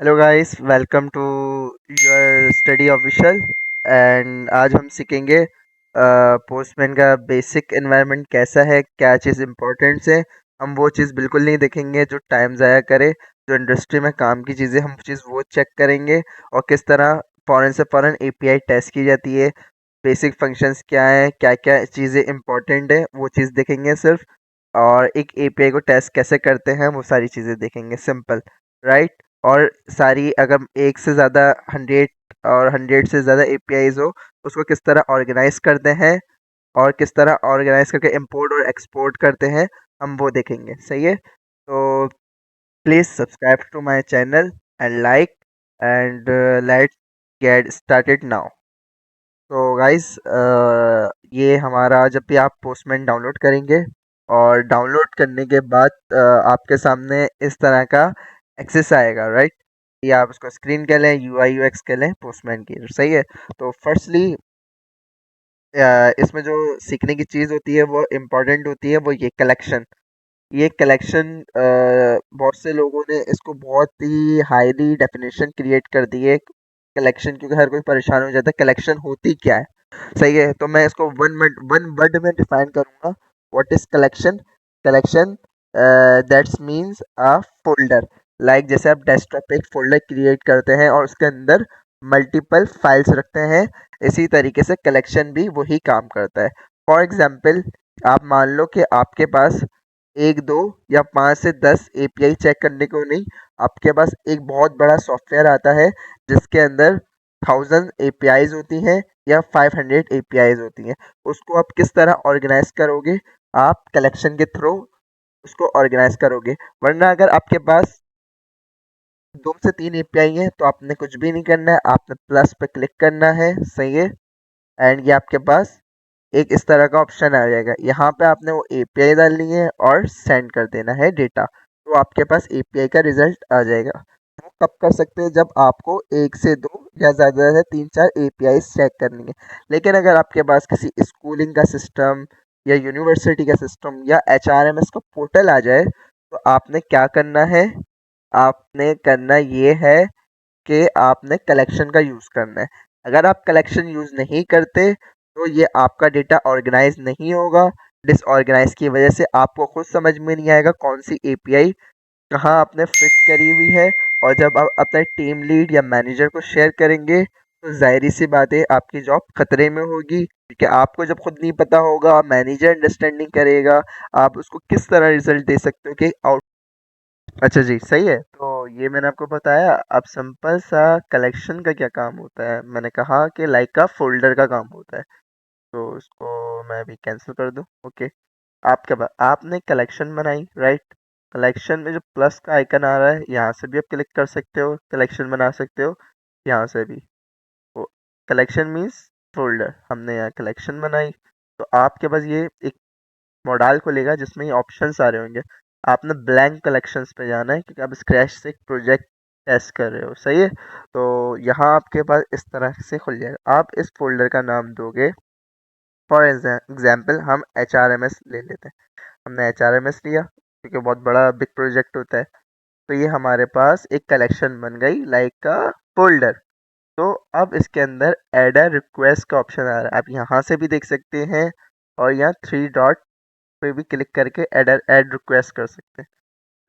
Hello guys, welcome to your study official. And आज हम सीखेंगे पोस्टमैन का बेसिक एनवायरनमेंट कैसा है, क्या चीज़ इम्पोर्टेंट्स है। हम वो चीज़ बिल्कुल नहीं देखेंगे जो टाइम ज़ाया करे, जो इंडस्ट्री में काम की चीज़ें हम चीज़ वो चेक करेंगे। और किस तरह फ़ौरन से फ़ौरन एपीआई टेस्ट की जाती है, बेसिक फंक्शंस क्या है, क्या क्या चीज़ें इंपॉर्टेंट है वो चीज़ देखेंगे सिर्फ। और एक एपीआई को टेस्ट कैसे करते हैं वो सारी चीज़ें देखेंगे, सिंपल, राइट। और सारी अगर एक से ज़्यादा 100 और 100 से ज़्यादा एपीआईज हो, उसको किस तरह ऑर्गेनाइज करते हैं और किस तरह ऑर्गेनाइज करके इंपोर्ट और एक्सपोर्ट करते हैं, हम वो देखेंगे। सही है, तो please subscribe to my channel and like and let's get started now. तो गाइस, ये हमारा जब भी आप पोस्टमैन डाउनलोड करेंगे और डाउनलोड करने के बाद आपके सामने इस तरह का एक्सेस आएगा, राइट। या आप उसको स्क्रीन कह लें, यूआई यूएक्स कह लें, पोस्टमैन की। सही है, तो फर्स्टली इसमें जो सीखने की चीज़ होती है वो इम्पोर्टेंट होती है, वो ये कलेक्शन। ये कलेक्शन बहुत से लोगों ने इसको बहुत ही हाईली डेफिनेशन क्रिएट कर दी है कलेक्शन, क्योंकि हर कोई परेशान हो जाता है कलेक्शन होती क्या है। सही है, तो मैं इसको वन वर्ड में डिफाइन करूंगा। What is collection? Collection that's means a folder. Like जैसे आप डेस्कटॉप पे एक फोल्डर क्रिएट करते हैं और उसके अंदर मल्टीपल फाइल्स रखते हैं, इसी तरीके से कलेक्शन भी वही काम करता है। फॉर एग्जाम्पल, आप मान लो कि आपके पास एक दो या 5 से 10 एपीआई चेक करने को नहीं, आपके पास एक बहुत बड़ा सॉफ्टवेयर आता है जिसके अंदर 1000 एपीआईज होती हैं या 500 एपीआईज होती हैं। उसको आप किस तरह ऑर्गेनाइज करोगे? आप कलेक्शन के थ्रू उसको ऑर्गेनाइज करोगे। वरना अगर आपके पास 2 से 3 एपीआई है तो आपने कुछ भी नहीं करना है, आपने प्लस पे क्लिक करना है। सही है, एंड ये आपके पास एक इस तरह का ऑप्शन आ जाएगा। यहाँ पे आपने वो एपीआई डालनी है और सेंड कर देना है डेटा, तो आपके पास एपीआई का रिजल्ट आ जाएगा। वो कब कर सकते हैं? जब आपको एक से दो या ज़्यादा से 3-4 एपीआई चेक करनी है। लेकिन अगर आपके पास किसी स्कूलिंग का सिस्टम या यूनिवर्सिटी का सिस्टम या एचआरएमएस का पोर्टल आ जाए, तो आपने क्या करना है? आपने करना ये है कि आपने कलेक्शन का यूज़ करना है। अगर आप कलेक्शन यूज़ नहीं करते तो ये आपका डेटा ऑर्गेनाइज नहीं होगा। डिसऑर्गेनाइज की वजह से आपको खुद समझ में नहीं आएगा कौन सी एपीआई कहाँ आपने फिट करी हुई है। और जब आप अपने टीम लीड या मैनेजर को शेयर करेंगे तो जाहिर सी बात है आपकी जॉब खतरे में होगी, क्योंकि आपको जब खुद नहीं पता होगा, मैनेजर अंडरस्टैंड नहीं करेगा, आप उसको किस तरह रिजल्ट दे सकते हो कि आउट। अच्छा जी, सही है। तो ये मैंने आपको बताया। अब सिंपल सा कलेक्शन का क्या काम होता है, मैंने कहा कि लाइक का फोल्डर का काम होता है। तो इसको मैं भी कैंसिल कर दूं। ओके, आपके बाद आपने कलेक्शन बनाई, राइट। कलेक्शन में जो प्लस का आइकन आ रहा है, यहाँ से भी आप क्लिक कर सकते हो, कलेक्शन बना सकते हो यहाँ से भी। तो कलेक्शन मीन्स फोल्डर, हमने यहाँ कलेक्शन बनाई। तो आपके पास ये एक मॉडल खुलेगा जिसमें ये ऑप्शन सारे होंगे। आपने ब्लैंक कलेक्शंस पे जाना है क्योंकि आप स्क्रैच से एक प्रोजेक्ट टेस्ट कर रहे हो। सही है, तो यहाँ आपके पास इस तरह से खुल जाएगा। आप इस फोल्डर का नाम दोगे, फॉर एग्जाम्पल हम एच आर एम एस ले लेते हैं। हमने एच आर एम एस लिया क्योंकि बहुत बड़ा बिग प्रोजेक्ट होता है। तो ये हमारे पास एक कलेक्शन बन गई, लाइक का फोल्डर। तो अब इसके अंदर एड अ रिक्वेस्ट का ऑप्शन आ रहा है, आप यहाँ से भी देख सकते हैं। और यहाँ 3 डॉट पे भी क्लिक करके ऐड रिक्वेस्ट कर सकते हैं।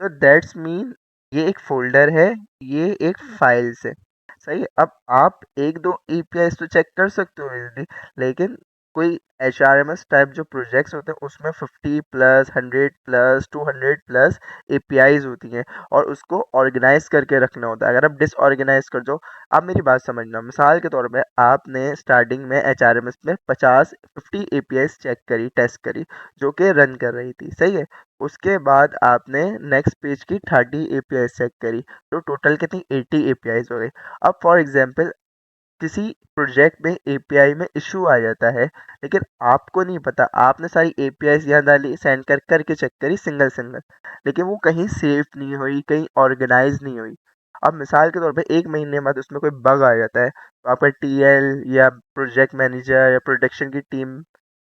तो दैट्स मीन ये एक फोल्डर है, ये एक फाइल्स है। सही है, अब आप एक दो एपीआई तो चेक कर सकते हो easily, लेकिन कोई H R M S type जो प्रोजेक्ट्स होते हैं उसमें 50+, 100+, 200+ एपीआईज होती हैं और उसको ऑर्गेनाइज करके रखना होता है। अगर आप डिसऑर्गेनाइज कर दो, आप मेरी बात समझना, मिसाल के तौर पे आपने स्टार्टिंग में एच आर एम एस में 50 एपीआई चेक करी, टेस्ट करी, जो कि रन कर रही थी। सही है, उसके बाद आपने नेक्स्ट पेज की 30 एपीआई चेक करी, तो टोटल कितनी 80 एपीआई हो गई। अब फॉर एग्जांपल किसी प्रोजेक्ट में एपीआई में इशू आ जाता है, लेकिन आपको नहीं पता, आपने सारी एपीआई यहाँ डाली, सेंड कर करके चेक करी सिंगल सिंगल, लेकिन वो कहीं सेव नहीं हुई, कहीं ऑर्गेनाइज नहीं हुई। अब मिसाल के तौर पे 1 महीने बाद उसमें कोई बग आ जाता है, तो आपका टीएल या प्रोजेक्ट मैनेजर या प्रोडक्शन की टीम,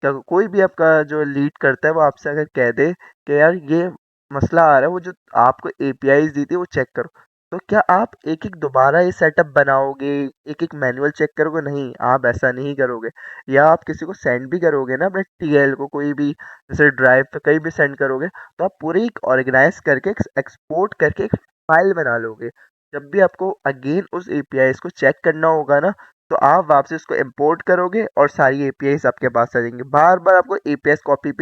क्या कोई भी आपका जो लीड करता है वो आपसे अगर कह दे कि यार ये मसला आ रहा है, वो जो आपको एपीआईज दी थी वो चेक करो, तो क्या आप एक एक दोबारा ये सेटअप बनाओगे, एक एक मैनुअल चेक करोगे? नहीं, आप ऐसा नहीं करोगे। या आप किसी को सेंड भी करोगे ना, अपने टीएल को कोई भी, जैसे ड्राइव पे कहीं भी सेंड करोगे, तो आप पूरी एक ऑर्गेनाइज करके एक्सपोर्ट करके एक फाइल बना लोगे। जब भी आपको अगेन उस एपीआई को चेक करना होगा ना, तो आप वापस उसको इंपोर्ट करोगे और सारी एपीआई आपके पास आ जाएंगे। बार बार आपको एपीआई कॉपी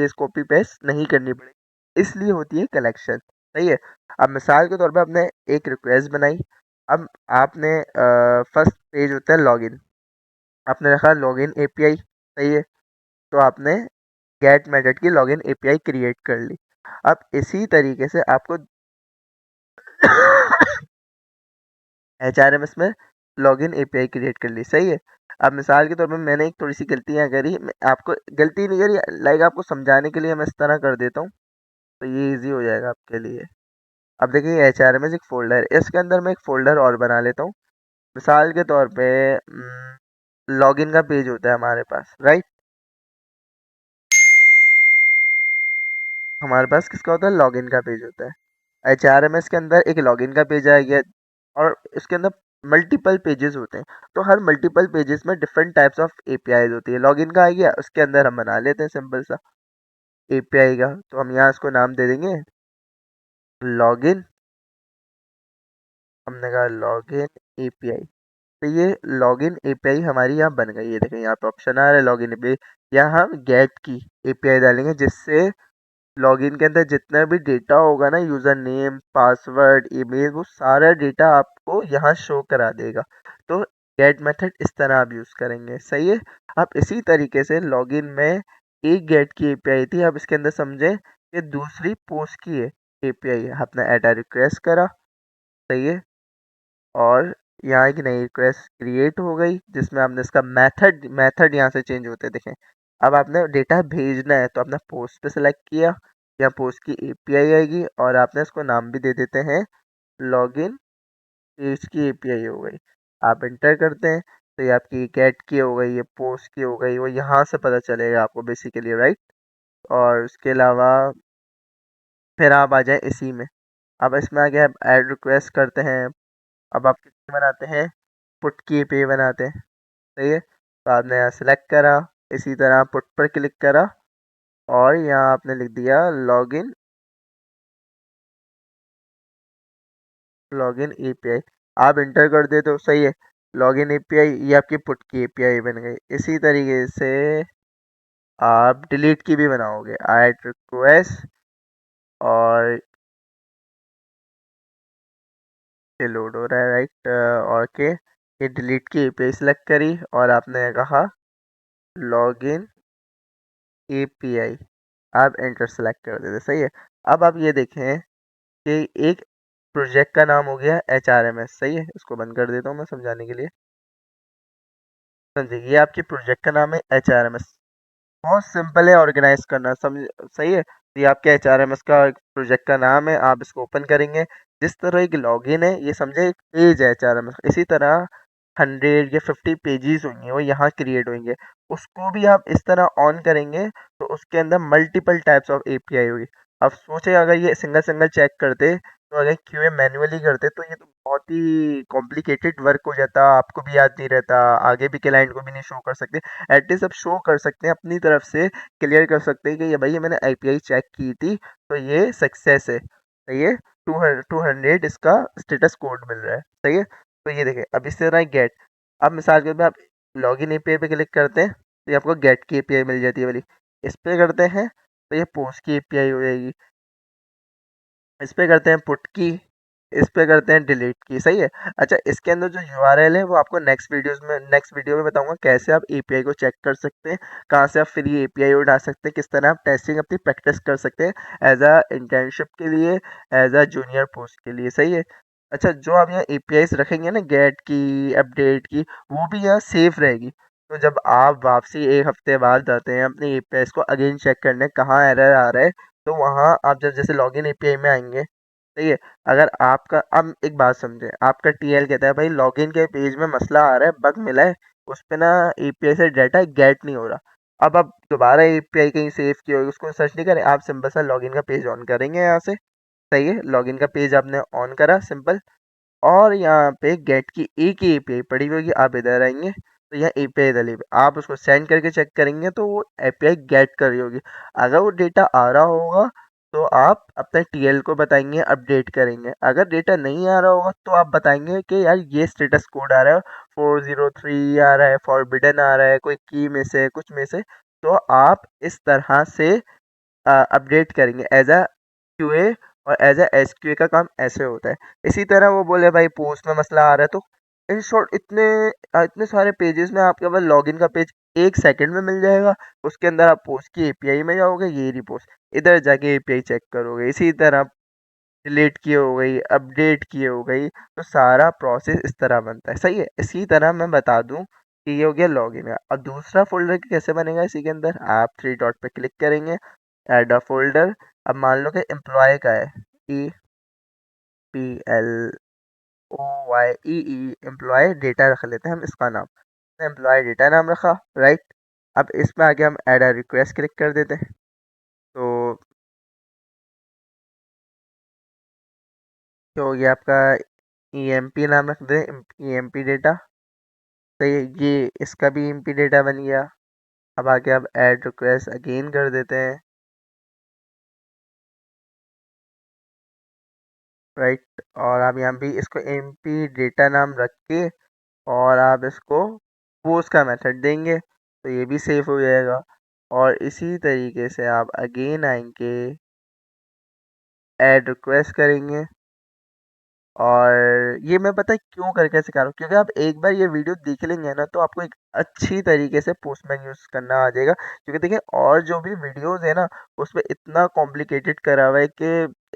पेस्ट नहीं करनी पड़ेगी, इसलिए होती है कलेक्शन। सही है। अब मिसाल के तौर पे आपने एक रिक्वेस्ट बनाई। अब आपने फर्स्ट पेज होता है लॉगिन, आपने रखा लॉगिन एपीआई। सही है। तो आपने गेट मेथड की लॉगिन एपीआई क्रिएट कर ली। अब इसी तरीके से आपको एचआरएमएस में लॉगिन एपीआई क्रिएट कर ली। सही है। अब मिसाल के तौर पर मैंने एक थोड़ी सी गलतियां करी, मैं आपको गलती नहीं करी, लाइक आपको समझाने के लिए मैं इस तरह कर देता हूँ, तो ये इजी हो जाएगा आपके लिए। अब देखिए एचआरएमएस एक फोल्डर है, इसके अंदर मैं एक फोल्डर और बना लेता हूँ। मिसाल के तौर पे लॉगिन का पेज होता है हमारे पास, राइट? हमारे पास किसका होता है? लॉगिन का पेज होता है। एचआरएमएस के अंदर एक लॉगिन का पेज आएगा और इसके अंदर मल्टीपल पेजेस होते हैं। तो हर मल्टीपल पेजेस में डिफरेंट टाइप्स ऑफ एपीआई होती है। लॉगिन का आ गया, उसके अंदर हम बना लेते हैं सिंपल सा एपीआई का, तो हम यहाँ इसको नाम दे देंगे लॉगिन। हमने कहा लॉगिन एपीआई। तो ये लॉगिन एपीआई हमारी यहाँ बन गई है। देखें यहाँ पे ऑप्शन आ रहा है लॉगिन एपीआई। यहाँ हम गेट की एपीआई डालेंगे, जिससे लॉगिन के अंदर जितना भी डेटा होगा ना, यूजर नेम, पासवर्ड, ईमेल, वो सारा डेटा आपको यहाँ शो करा देगा। तो गेट मेथड इस तरह आप यूज करेंगे। सही है। अब इसी तरीके से लॉगिन में एक गेट की एपीआई थी, अब इसके अंदर समझे कि दूसरी पोस्ट की है एपीआई है। आपने ऐड रिक्वेस्ट करा। सही है। और यहाँ एक नई रिक्वेस्ट क्रिएट हो गई, जिसमें आपने इसका मेथड यहाँ से चेंज होते देखें। अब आपने डेटा भेजना है, तो आपने पोस्ट पे सेलेक्ट किया, या पोस्ट की एपीआई आएगी और आपने इसको नाम भी दे देते हैं लॉगिन पेज की एपीआई हो गई। आप इंटर करते हैं, तो ये आपकी गेट की हो गई, ये पोस्ट की हो गई, वो यहाँ से पता चलेगा आपको बेसिकली, राइट? और उसके अलावा फिर आप आ जाए इसी में। अब इसमें आगे आप ऐड रिक्वेस्ट करते हैं। अब आप कितने बनाते हैं? पुट की पे बनाते हैं। सही है। तो आपने यहाँ सेलेक्ट करा, इसी तरह पुट पर क्लिक करा और यहाँ आपने लिख दिया लॉगिन लॉगिन एपीआई। आप इंटर कर दे तो सही है। लॉगिन एपीआई ये आपकी पुट की एपीआई बन गई। इसी तरीके से आप डिलीट की भी बनाओगे, ऐड रिक्वेस्ट और ये लोड हो रहा है, राइट? और के ये डिलीट की एपीआई सेलेक्ट करी और आपने कहा लॉगिन एपीआई। आप एंटर सेलेक्ट कर देते। सही है। अब आप ये देखें कि एक प्रोजेक्ट का नाम हो गया एचआरएमएस। सही है। इसको बंद कर देता हूँ मैं समझाने के लिए। समझिए ये आपकी प्रोजेक्ट का नाम है एचआरएमएस। बहुत सिंपल है ऑर्गेनाइज करना, समझ? सही है। तो ये आपके एचआरएमएस का एक प्रोजेक्ट का नाम है, आप इसको ओपन करेंगे। जिस तरह एक लॉगिन है, ये समझे एक पेज है एचआरएमएस, इसी तरह 100 या 50 पेजेस होंगे, वो यहाँ क्रिएट होंगे। उसको भी आप इस तरह ऑन करेंगे, तो उसके अंदर मल्टीपल टाइप्स ऑफ एपीआई होगी। अब सोचे अगर ये सिंगल सिंगल चेक करते, तो अगर क्यूए मैन्युअली करते, तो ये तो बहुत ही कॉम्प्लिकेटेड वर्क हो जाता, आपको भी याद नहीं रहता, आगे भी क्लाइंट को भी नहीं शो कर सकते। एटलीस्ट अब शो कर सकते हैं अपनी तरफ से, क्लियर कर सकते हैं कि ये भाई ये मैंने एपीआई चेक की थी, तो ये सक्सेस है। सही है। 200 इसका स्टेटस कोड मिल रहा है। सही है। तो ये देखें, अब इस तरह गेट। अब मिसाल के तौर पे आप लॉगिन एपीआई पे क्लिक करते हैं, तो ये आपको गेट की एपीआई मिल जाती है वाली। इस पे करते हैं तो ये पोस्ट की एपीआई हो जाएगी। इस पे करते हैं पुट की, इस पे करते हैं डिलीट की। सही है। अच्छा, इसके अंदर जो यूआरएल है वो आपको नेक्स्ट वीडियो में बताऊंगा, कैसे आप एपीआई को चेक कर सकते हैं, कहाँ से आप फ्री एपीआई उठा सकते हैं, किस तरह आप टेस्टिंग अपनी प्रैक्टिस कर सकते हैं एज अ इंटर्नशिप के लिए, एज अ जूनियर पोस्ट के लिए। सही है। अच्छा, जो आप यहाँ एपीआईस रखेंगे ना, गेट की, अपडेट की, वो भी यहाँ सेफ रहेगी। तो जब आप वापसी एक हफ्ते बाद जाते हैं अपने एपीआईस को अगेन चेक करने कहाँ एरर आ रहा है, तो वहाँ आप जब जैसे लॉगिन एपीआई में आएंगे। सही है। अगर आपका, अब एक बात समझे, आपका टीएल कहता है भाई लॉगिन के पेज में मसला आ रहा है, बग मिला है, उस पे ना एपीआई से डाटा गेट नहीं हो रहा। अब आप दोबारा एपीआई कहीं सेव की होगी, उसको सर्च नहीं करें, आप सिंपल सा लॉगिन का पेज ऑन करेंगे यहाँ से। सही है। लॉगिन का पेज आपने ऑन करा, सिंपल। और यहाँ पे गेट की एक ही एपीआई पड़ी हुई होगी। आप इधर आएंगे तो यहाँ एपीआई डली हुई, आप उसको सेंड करके चेक करेंगे तो वो एपीआई गेट कर रही होगी। अगर वो डेटा आ रहा होगा तो आप अपने टीएल को बताएंगे, अपडेट करेंगे। अगर डेटा नहीं आ रहा होगा तो आप बताएंगे कि यार ये स्टेटस कोड आ रहा है, 403 आ रहा है, फॉरबिडन आ रहा है, कोई की में से कुछ में से। तो आप इस तरह से अपडेट करेंगे एज अ क्यूए, और एज अ एसक्यूए का काम ऐसे होता है। इसी तरह वो बोले भाई पोस्ट में मसला आ रहा है, तो इन शॉर्ट इतने सारे पेजेस में आपके पास लॉगिन का पेज 1 सेकंड में मिल जाएगा। उसके अंदर आप पोस्ट की एपीआई में जाओगे, ये रही पोस्ट, इधर जाके एपीआई चेक करोगे। इसी तरह डिलीट की हो गई, अपडेट की हो गई, तो सारा प्रोसेस इस तरह बनता है। सही है। इसी तरह मैं बता दूं कि ये हो गया लॉगिन का। अब दूसरा फोल्डर कैसे बनेगा, इसी के अंदर आप थ्री डॉट पे क्लिक करेंगे, ऐड अ फोल्डर। अब मान लो कि एम्प्लॉय का है, EMPLOYEE, एम्प्लॉय डेटा रख लेते हैं हम इसका नाम। एम्प्लॉय डेटा नाम रखा, राइट। अब इसमें आगे हम ऐड अ रिक्वेस्ट क्लिक कर देते हैं। तो क्या हो गया आपका, EMP नाम रख दे, EMP डेटा। तो ये इसका भी EMP डेटा बन गया। अब आगे आप ऐड रिक्वेस्ट अगेन कर देते हैं, राइट। और आप यहाँ भी इसको EMP डेटा नाम रख के और आप इसको पोस्ट का मेथड देंगे तो ये भी सेफ हो जाएगा। और इसी तरीके से आप अगेन आएंगे, ऐड रिक्वेस्ट करेंगे। और ये मैं पता है क्यों करके सिखा रहा हूँ, क्योंकि आप एक बार ये वीडियो देख लेंगे ना तो आपको एक अच्छी तरीके से पोस्टमैन यूज करना आ जाएगा। क्योंकि देखिए और जो भी वीडियोस है ना उसमें इतना कॉम्प्लिकेटेड करा हुआ है कि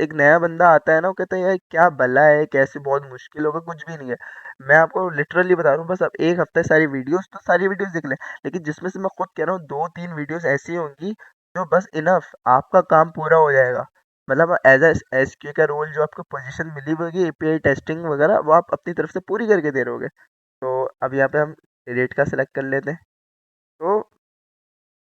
एक नया बंदा आता है ना वो कहता है यार क्या भला है, कैसे बहुत मुश्किल होगा, कुछ भी नहीं है। मैं आपको लिटरली बता रहा हूँ, बस अब एक हफ्ते सारी वीडियोस, तो सारी वीडियोस देख लें। लेकिन जिसमें से मैं खुद कह रहा हूँ 2-3 वीडियोस ऐसी होंगी जो बस इनफ, आपका काम पूरा हो जाएगा। मतलब एज एसक्यू का रोल जो आपको पोजीशन मिली होगी एपीआई टेस्टिंग वगैरह वो आप अपनी तरफ से पूरी करके दे रहोगे। तो अब यहाँ पे हम रेट का सिलेक्ट कर लेते हैं। तो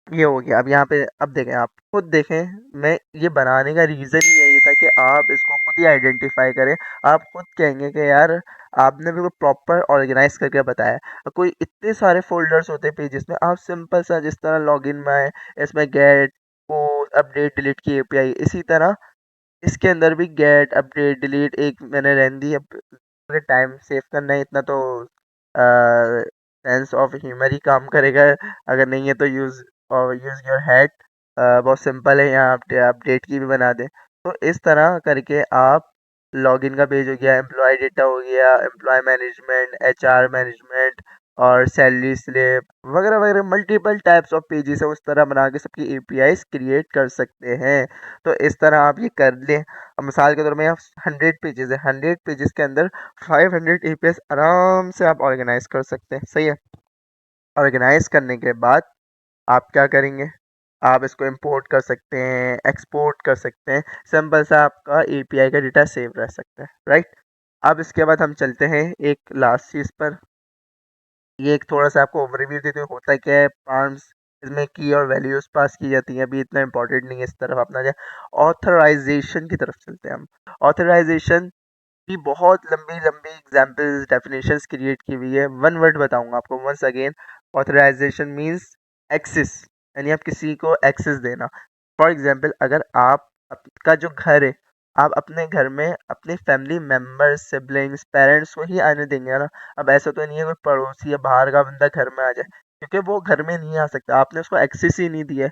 ये हो गया। अब यहाँ पे अब देखें, आप खुद देखें, मैं ये बनाने का रीज़न ही यही था कि आप इसको खुद ही आइडेंटिफाई करें। आप खुद कहेंगे कि यार आपने बिल्कुल प्रॉपर ऑर्गेनाइज करके बताया। कोई इतने सारे फोल्डर्स होते हैं पेजेस में, आप सिंपल सा जिस तरह लॉगिन में आए, इसमें गेट, पोस्ट, अपडेट, डिलीट की एपीआई, इसी तरह इसके अंदर भी गेट, अपडेट, डिलीट एक मैंने रहने दी। अब टाइम सेव करना है इतना तो सेंस ऑफ ह्यूमर ही काम करेगा। अगर नहीं है तो यूज योर हेड। बहुत सिंपल है, यहाँ अपडेट की भी बना दें। तो इस तरह करके आप लॉगिन का पेज हो गया, एम्प्लॉय डेटा हो गया, एम्प्लॉय मैनेजमेंट, एचआर मैनेजमेंट, और सैलरी स्लिप वगैरह वगैरह, मल्टीपल टाइप्स ऑफ पेजेस है, उस तरह बना के सबकी एपीआईज क्रिएट कर सकते हैं। तो इस तरह आप ये कर लें। अब मिसाल के तौर में यहाँ 100 पेजेस है, 100 पेजेस के अंदर 500 एपीएस आराम से आप ऑर्गेनाइज कर सकते हैं। सही है। ऑर्गेनाइज करने के बाद आप क्या करेंगे, आप इसको इंपोर्ट कर सकते हैं, एक्सपोर्ट कर सकते हैं। सिंपल सा आपका एपीआई का डेटा सेव रह सकता है, राइट। अब इसके बाद हम चलते हैं एक लास्ट चीज़ पर। ये एक थोड़ा सा आपको ओवरव्यू देते हुए, होता क्या है पार्म्स, इसमें की और वैल्यूज पास की जाती हैं। अभी इतना इंपॉर्टेंट नहीं है, इस तरफ अपना जाए। ऑथराइजेशन की तरफ चलते हैं हम। ऑथराइजेशन की बहुत लंबी लंबी एग्जाम्पल्स, डेफिनेशंस क्रिएट की हुई है। वन वर्ड बताऊंगा आपको once again. Authorization means access, यानी आप किसी को एक्सेस देना। फॉर एग्जाम्पल, अगर आप आपका जो घर है, आप अपने घर में अपने फैमिली मेम्बर्स, सिबलिंग्स, पेरेंट्स को ही आने देंगे ना। अब ऐसा तो नहीं है कोई पड़ोसी या बाहर का बंदा घर में आ जाए, क्योंकि वो घर में नहीं आ सकता, आपने उसको एक्सेस ही नहीं दिया है।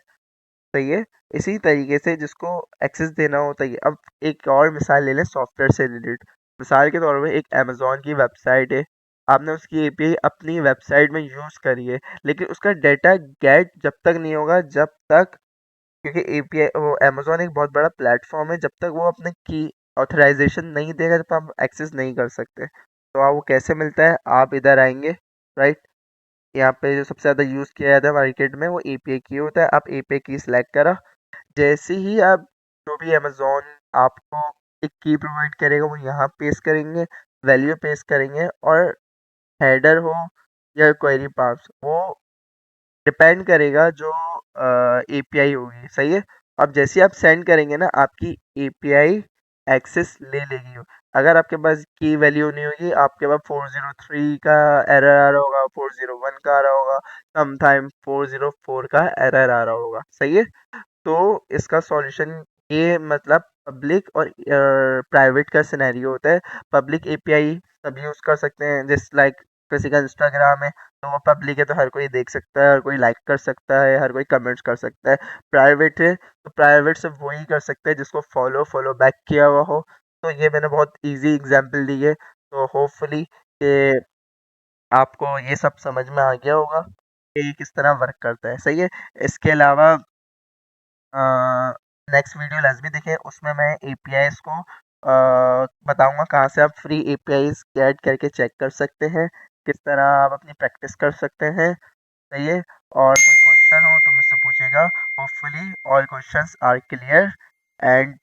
सही है। इसी तरीके से जिसको एक्सेस देना होता है। अब एक और मिसाल ले लें सॉफ्टवेयर से रिलेटेड। मिसाल के तौर पे एक अमेजोन की वेबसाइट है, आपने उसकी एपीआई अपनी वेबसाइट में यूज़ करी है, लेकिन उसका डेटा गेट जब तक नहीं होगा, जब तक, क्योंकि एपीआई वो अमेजोन एक बहुत बड़ा प्लेटफॉर्म है, जब तक वो अपने की ऑथराइजेशन नहीं देगा जब तक आप एक्सेस नहीं कर सकते। तो आप वो कैसे मिलता है, आप इधर आएंगे, राइट। यहाँ पे जो सबसे ज़्यादा यूज़ किया जाता है मार्केट में वो एपीआई की होता है। आप एपीआई की सिलेक्ट करा, जैसे ही आप जो भी अमेजोन आपको एक की प्रोवाइड करेगा वो यहाँ पेस्ट करेंगे, वैल्यू पेस्ट करेंगे, और हेडर हो या क्वेरी पार्ट्स वो डिपेंड करेगा जो एपीआई होगी। सही है। अब जैसे ही आप सेंड करेंगे ना, आपकी एपीआई एक्सेस ले लेगी। अगर आपके पास की वैल्यू नहीं होगी, आपके पास 403 का एरर आ रहा होगा, 401 का आ रहा होगा, सम टाइम 404 का एरर आ रहा होगा। सही है। तो इसका सॉल्यूशन ये मतलब पब्लिक और प्राइवेट का सिनेरियो होता है। पब्लिक एपीआई सब यूज कर सकते हैं, जिस लाइक किसी का इंस्टाग्राम है तो वो पब्लिक है, तो हर कोई देख सकता है, हर कोई लाइक कर सकता है, हर कोई कमेंट्स कर सकता है। प्राइवेट है तो प्राइवेट सिर्फ वही कर सकते हैं जिसको फॉलो फॉलो बैक किया हुआ हो। तो ये मैंने बहुत इजी एग्जांपल दी है, तो होपफुली कि आपको ये सब समझ में आ गया होगा कि ये किस तरह वर्क करता है। सही है। इसके अलावा नेक्स्ट वीडियो लाजमी देखें, उसमें मैं एपीआईज को बताऊंगा कहाँ से आप फ्री एपीआईज ऐड करके चेक कर सकते हैं, किस तरह आप अपनी प्रैक्टिस कर सकते हैं। सही है। और कोई क्वेश्चन हो तो मुझसे पूछेगा। Hopefully all questions are clear and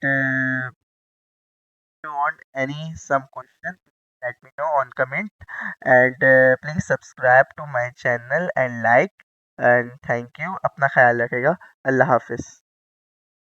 you want any some question, let me know on comment and please subscribe to my channel and like and thank you। अपना ख्याल रखेगा। अल्लाह हाफिज।